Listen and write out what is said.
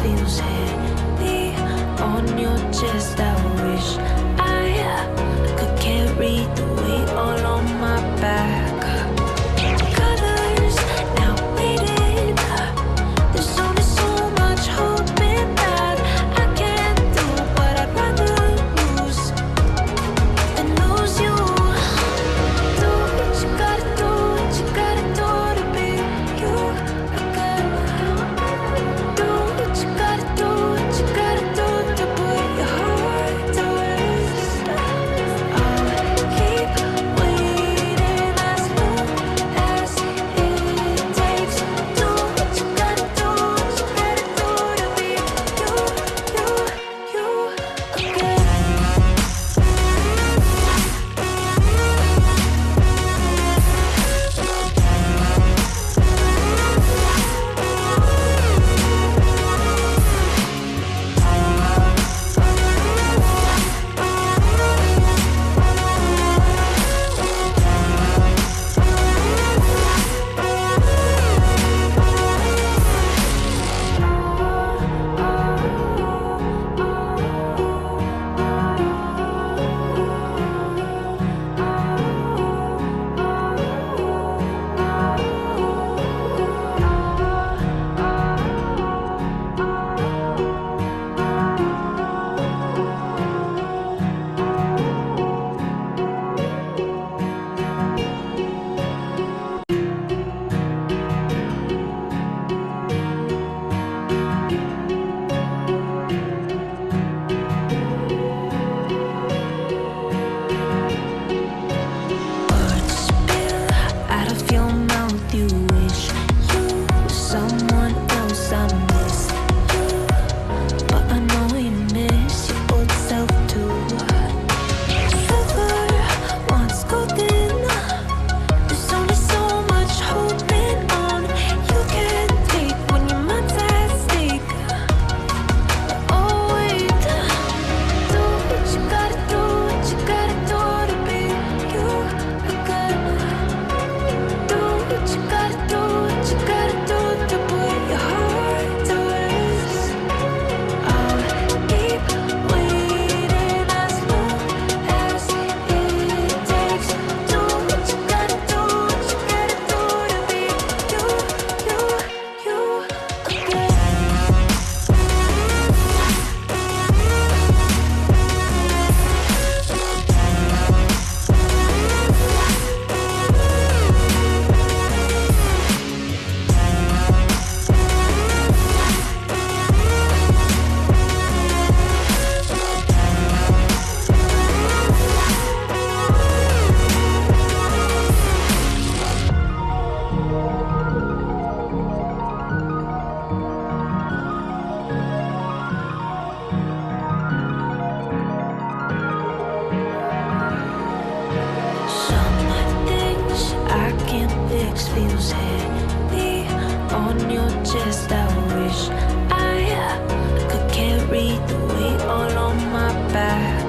feels heavy on your chest. I wish I could carry the weight all on my back. Colors now faded. There's only so much hoping that I can do, but I'd rather lose than lose you. Do what you gotta do, what you gotta do to be you again. Do what you gotta do, what you gotta do to put your heart to rest. I'll keep waiting as long as it takes. Do what you gotta do, what you gotta do to be you again. Words spill out of your mouth. You wish you were someone else. I miss you, but I know you miss your old self too. Silver once golden. There's only so much holding on you can take when your mind's at stake. Oh wait, do what you gotta do, what you gotta do to be you again. Do what you gotta do, what you gotta do to put your heart to rest. I'll keep waiting as long as it takes. Do what you gotta do, what you gotta do to be you again. Some things I can't fix feels heavy on your chest. I wish I could carry the weight all on my back.